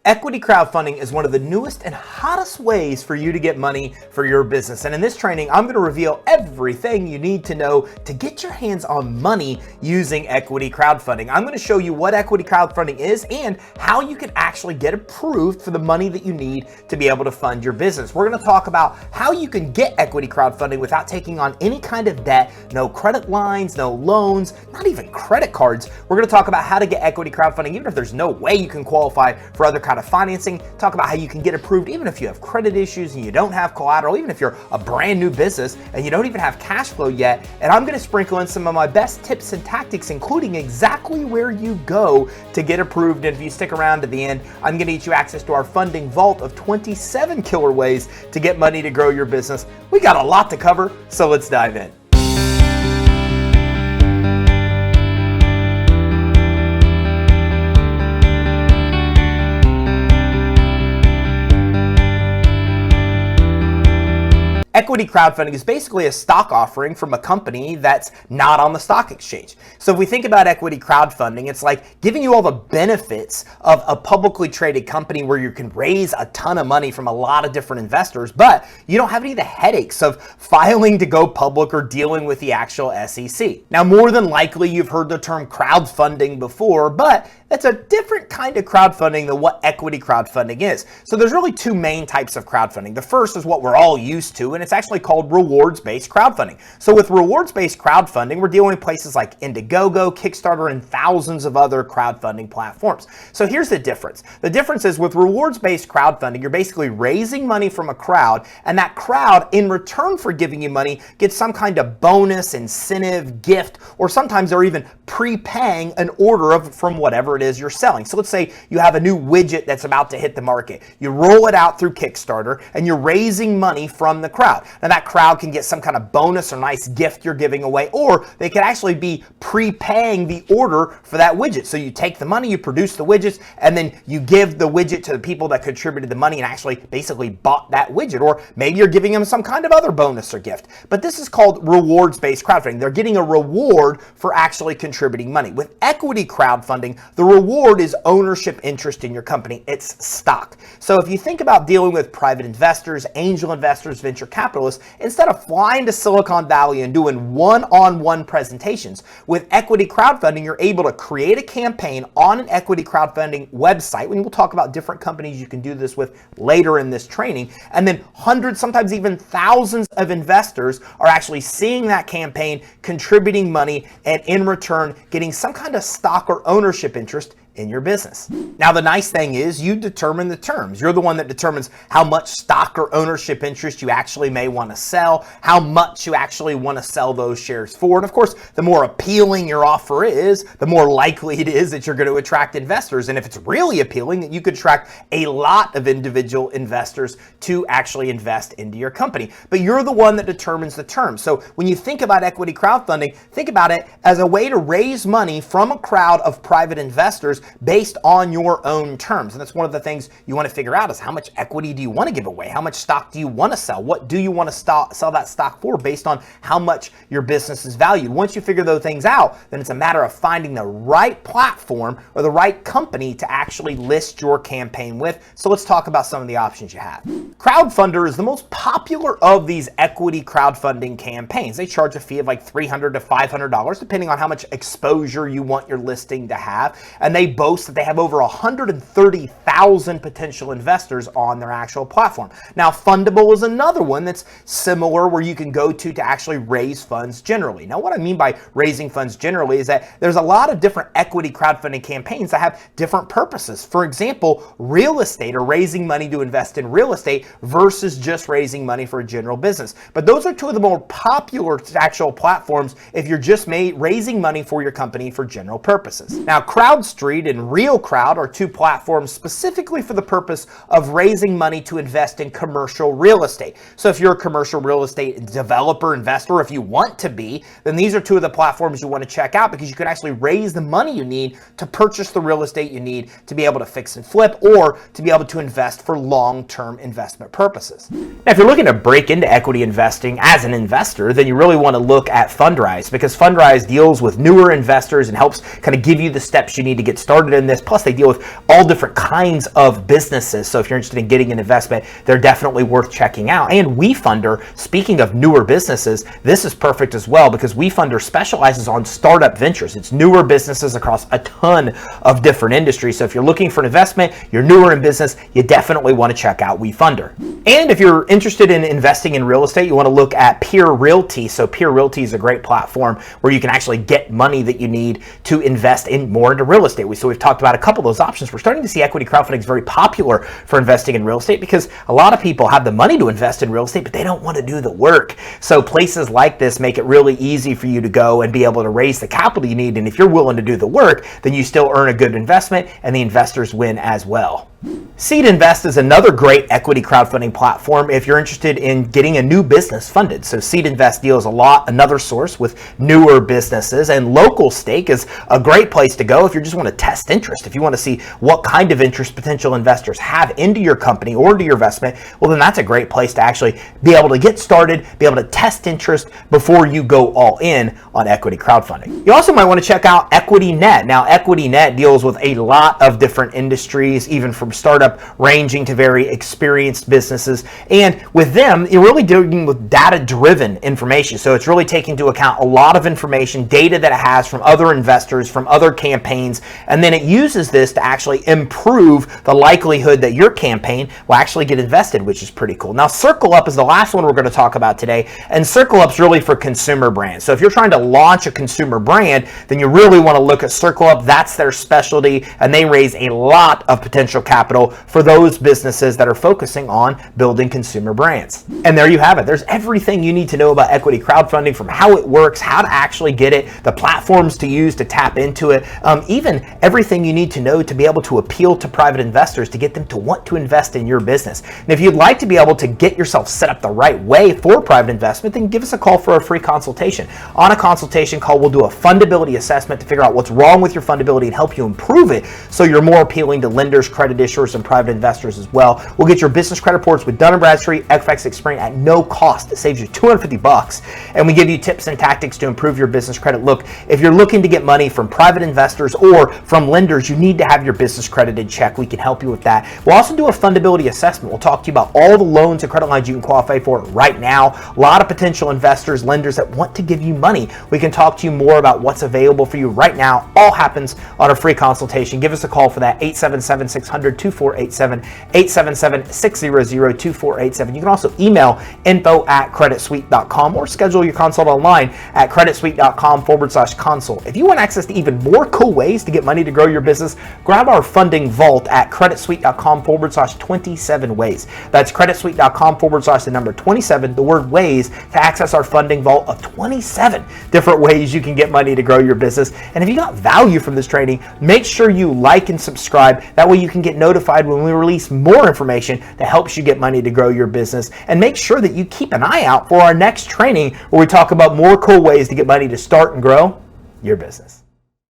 Equity crowdfunding is one of the newest and hottest ways for you to get money for your business. And in this training, I'm going to reveal everything you need to know to get your hands on money using equity crowdfunding. I'm going to show you what equity crowdfunding is and how you can actually get approved for the money that you need to be able to fund your business. We're going to talk about how you can get equity crowdfunding without taking on any kind of debt, no credit lines, no loans, not even credit cards. We're going to talk about how to get equity crowdfunding, even if there's no way you can qualify for other kind of financing. Talk about how you can get approved even if you have credit issues and you don't have collateral, even if you're a brand new business and you don't even have cash flow yet. And I'm going to sprinkle in some of my best tips and tactics, including exactly where you go to get approved. And if you stick around to the end, I'm going to get you access to our funding vault of 27 killer ways to get money to grow your business. We got a lot to cover, so let's dive in. Equity crowdfunding is basically a stock offering from a company that's not on the stock exchange. So if we think about equity crowdfunding, it's like giving you all the benefits of a publicly traded company where you can raise a ton of money from a lot of different investors, but you don't have any of the headaches of filing to go public or dealing with the actual SEC. Now, more than likely, you've heard the term crowdfunding before, but it's a different kind of crowdfunding than what equity crowdfunding is. So there's really two main types of crowdfunding. The first is what we're all used to, and it's actually called rewards-based crowdfunding. So with rewards-based crowdfunding, we're dealing with places like Indiegogo, Kickstarter, and thousands of other crowdfunding platforms. So here's the difference. The difference is with rewards-based crowdfunding, you're basically raising money from a crowd, and that crowd, in return for giving you money, gets some kind of bonus, incentive, gift, or sometimes they're even prepaying an order from whatever it is you're selling. So let's say you have a new widget that's about to hit the market. You roll it out through Kickstarter, and you're raising money from the crowd. Now that crowd can get some kind of bonus or nice gift you're giving away, or they could actually be prepaying the order for that widget. So you take the money, you produce the widgets, and then you give the widget to the people that contributed the money and actually basically bought that widget. Or maybe you're giving them some kind of other bonus or gift. But this is called rewards-based crowdfunding. They're getting a reward for actually contributing money. With equity crowdfunding, the reward is ownership interest in your company. It's stock. So if you think about dealing with private investors, angel investors, venture capitalists, instead of flying to Silicon Valley and doing one-on-one presentations, with equity crowdfunding, you're able to create a campaign on an equity crowdfunding website. We'll talk about different companies you can do this with later in this training. And then hundreds, sometimes even thousands of investors are actually seeing that campaign, contributing money, and in return, getting some kind of stock or ownership interest in your business. Now, the nice thing is you determine the terms. You're the one that determines how much stock or ownership interest you actually may want to sell, how much you actually want to sell those shares for. And of course, the more appealing your offer is, the more likely it is that you're going to attract investors. And if it's really appealing, you could attract a lot of individual investors to actually invest into your company. But you're the one that determines the terms. So when you think about equity crowdfunding, think about it as a way to raise money from a crowd of private investors based on your own terms. And that's one of the things you want to figure out is how much equity do you want to give away? How much stock do you want to sell? What do you want to sell that stock for based on how much your business is valued? Once you figure those things out, then it's a matter of finding the right platform or the right company to actually list your campaign with. So let's talk about some of the options you have. Crowdfunder is the most popular of these equity crowdfunding campaigns. They charge a fee of like $300 to $500, depending on how much exposure you want your listing to have. And they boast that they have over 130,000 potential investors on their actual platform. Now, Fundable is another one that's similar where you can go to actually raise funds generally. Now, what I mean by raising funds generally is that there's a lot of different equity crowdfunding campaigns that have different purposes. For example, real estate or raising money to invest in real estate versus just raising money for a general business. But those are two of the more popular actual platforms if you're just raising money for your company for general purposes. Now, Crowdstreet and RealCrowd are two platforms specifically for the purpose of raising money to invest in commercial real estate. So if you're a commercial real estate developer, investor, if you want to be, then these are two of the platforms you want to check out because you can actually raise the money you need to purchase the real estate you need to be able to fix and flip or to be able to invest for long-term investment purposes. Now, if you're looking to break into equity investing as an investor, then you really want to look at Fundrise because Fundrise deals with newer investors and helps kind of give you the steps you need to get started started in this. Plus, they deal with all different kinds of businesses. So if you're interested in getting an investment, they're definitely worth checking out. And Wefunder, speaking of newer businesses, this is perfect as well because Wefunder specializes on startup ventures. It's newer businesses across a ton of different industries. So if you're looking for an investment, you're newer in business, you definitely want to check out Wefunder. And if you're interested in investing in real estate, you want to look at Peer Realty. So Peer Realty is a great platform where you can actually get money that you need to invest in more into real estate. So we've talked about a couple of those options. We're starting to see equity crowdfunding is very popular for investing in real estate because a lot of people have the money to invest in real estate, but they don't want to do the work. So places like this make it really easy for you to go and be able to raise the capital you need. And if you're willing to do the work, then you still earn a good investment and the investors win as well. SeedInvest is another great equity crowdfunding platform if you're interested in getting a new business funded. So SeedInvest deals another source with newer businesses, and LocalStake is a great place to go if you just want to test interest. If you want to see what kind of interest potential investors have into your company or into your investment, well, then that's a great place to actually be able to get started, be able to test interest before you go all in on equity crowdfunding. You also might want to check out EquityNet. Now, EquityNet deals with a lot of different industries, even from startup ranging to very experienced businesses. And with them, you're really dealing with data-driven information. So it's really taking into account a lot of information, data that it has from other investors, from other campaigns, and then it uses this to actually improve the likelihood that your campaign will actually get invested, which is pretty cool. Now, CircleUp is the last one we're going to talk about today, and CircleUp's really for consumer brands. So if you're trying to launch a consumer brand, then you really want to look at CircleUp. That's their specialty, and they raise a lot of potential capital for those businesses that are focusing on building consumer brands. And there you have it. There's everything you need to know about equity crowdfunding, from how it works, how to actually get it, the platforms to use to tap into it, even everything you need to know to be able to appeal to private investors to get them to want to invest in your business. And if you'd like to be able to get yourself set up the right way for private investment, then give us a call for a free consultation. On a consultation call, we'll do a fundability assessment to figure out what's wrong with your fundability and help you improve it so you're more appealing to lenders, credit issuers, and private investors as well. We'll get your business credit reports with Dun & Bradstreet, Equifax, Experian at no cost. It saves you $250, and we give you tips and tactics to improve your business credit. Look, if you're looking to get money from private investors or from lenders, you need to have your business credit in check. We can help you with that. We'll also do a fundability assessment. We'll talk to you about all the loans and credit lines you can qualify for right now. A lot of potential investors, lenders that want to give you money. We can talk to you more about what's available for you right now. All happens on a free consultation. Give us a call for that, 877-600-2487, 877-600-2487. You can also email info@creditsuite.com or schedule your consult online at creditsuite.com/consult. If you want access to even more cool ways to get money to grow your business, grab our funding vault at creditsuite.com/27 ways. That's creditsuite.com/27, the word ways, to access our funding vault of 27 different ways you can get money to grow your business. And if you got value from this training, make sure you like and subscribe. That way you can get notified when we release more information that helps you get money to grow your business. And make sure that you keep an eye out for our next training where we talk about more cool ways to get money to start and grow your business.